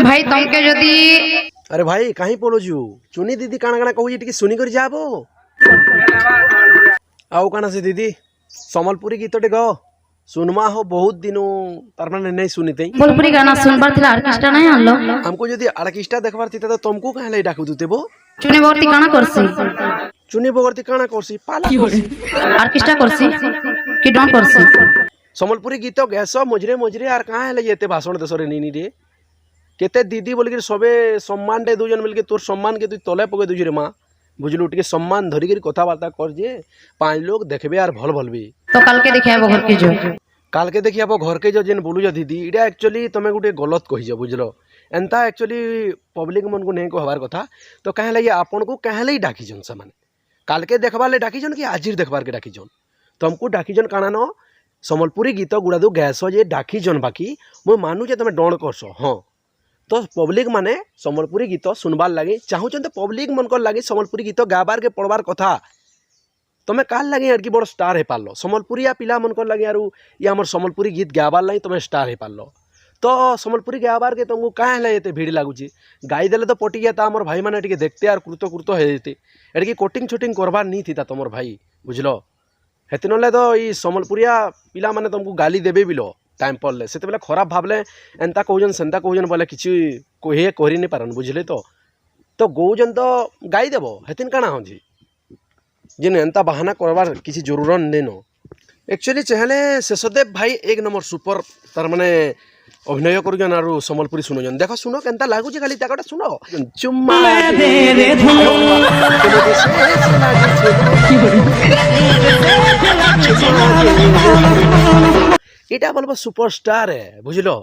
भाई तुमके जदी अरे भाई कहीं बोलुछु चुनी दीदी काना काना कहू टिके सुनी कर जाबो आउ काना से दीदी सम्बलपुरी गीतटे ग सुनमा हो बहुत दिनों तार माने नहीं सुनीते बोलपुरी गाना सुनबार थिला आर्केस्ट्रा नहीं आनलो हमको यदि आर्केस्ट्रा देखबार थिता तो तुमको काहे लै डाकू दुतेबो चुने बगती काना करसी चुनी बगरती काना करसी पाला करसी आर्केस्ट्रा करसी कि डॉन करसी सम्बलपुरी गीत गैस मझरे मझरे आर काहे लै एते भाषण देसरे नीनी रे केते दीदी बोल के सबे सम्मान दे दुजन मिलके तोर सम्मान के तू तले पके दुजु रे मां बुझलु टिके सम्मान धरी कर कथाबार्ता कर जे पांच लोग देखबे आर भल भलबी तो कल के देखियाबो घर के जो काल के देखियाबो घर के जो जेन बोलु जो दीदी इडा एक्चुअली तमे गुटे गलत कहि जो बुझलो एंता एक्चुअली पब्लिक मन को नहीं कहबार कथा तो कहे लगे आपन को कहे लई डाकी जन से माने काल के देखबार ले डाकी जन कि आजिर देखबार के डाकी जन तुमको डाकी जन काना न सम्बलपुरी गीत गुड़ा दो गैस जे डाकी जन बाकी मु मानु जे तमे डण करसो हां तो पब्लिक माने सम्बलपुरी गीत सुनबार लगे चाहूचन तो पब्लिक मन को लगे सम्बलपुरी गीत गाबार के पढ़बार कथा तुम्हें काल लगे यार कि बड़ स्टार है पार्लो सम्बलपुरिया पिला मन को लगे यार ये हमर सम्बलपुरी गीत गाबार लगे तुम्हें स्टार है पार्लो तो सम्बलपुरी गाबार के तुमको काहे ला एते भीड़ लागुची गाई देले तो पटी गया हमर भाई माने टिके देखते यार कृत कृत हे जेते एडकी कोटिंग छोटिंग करबार नहीं थी तुम्हार भाई बुझलो हेतिनले तो ई सम्बलपुरिया पिला माने तुमको गाली देबे बिलो टाइम पड़ले से बेले खराब भावले एंता कहजन सेंता कहजन बोले किसी कहे करी नहीं पारन बुझले तो गौजन तो गाई देव हेतिन काना होजी जिन एंता बहाना करवार किसी जरूरत नहीं नो एक्चुअली चहले शेषदेव भाई एक नंबर सुपर तार माने अभिनय करुजन आरु सम्बलपुरी सुनोजन देखो सुनो केंता लागुची खाली ताकटा सुनो चुम्मा इटा बोलबो सुपरस्टार है बुझलो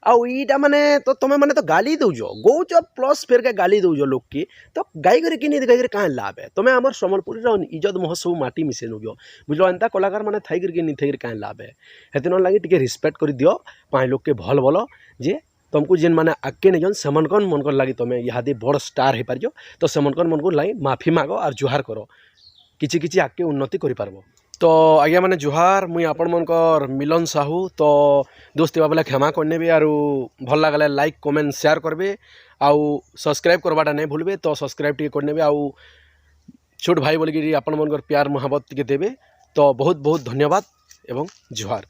आउ इटा माने तो तमे माने तो गाली दउजो गौच प्लस फेर के गाली दउजो लोग की तो गाई करे कि नहीं गाई करे काहे लाभ है तमे हमर सम्बलपुरी रो इज्जत महोत्सव माटी मिसे नुजो बुझलो एंता कलाकार माने थाई करे कि नहीं थाई करे काहे लाभ है हेतिन लागि टिके रिस्पेक्ट करि दियो पांच लोग के भल बोलो जे तुमको जेन माने आके नहीं जन समनकन मन कर लागि तमे इहादे बड़ स्टार हे पारजो तो समनकन मन को लागि माफी मागो और जुहार करो किछि किछि आके उन्नति करि पारबो तो आज्ञा मैंने जुहार मुई आपण मनकर मिलन साहू तो दोस्त बाबला क्षमा करने भी आरु भल लगले लाइक कमेंट शेयर करबे आउ सब्सक्राइब करवाटा नहीं भूलबे तो सब्सक्राइब टी करने भी आउ छोट भाई बोल कि आपण मनकर प्यार मोहब्बत टिके देबे तो बहुत बहुत धन्यवाद एवं जुहार।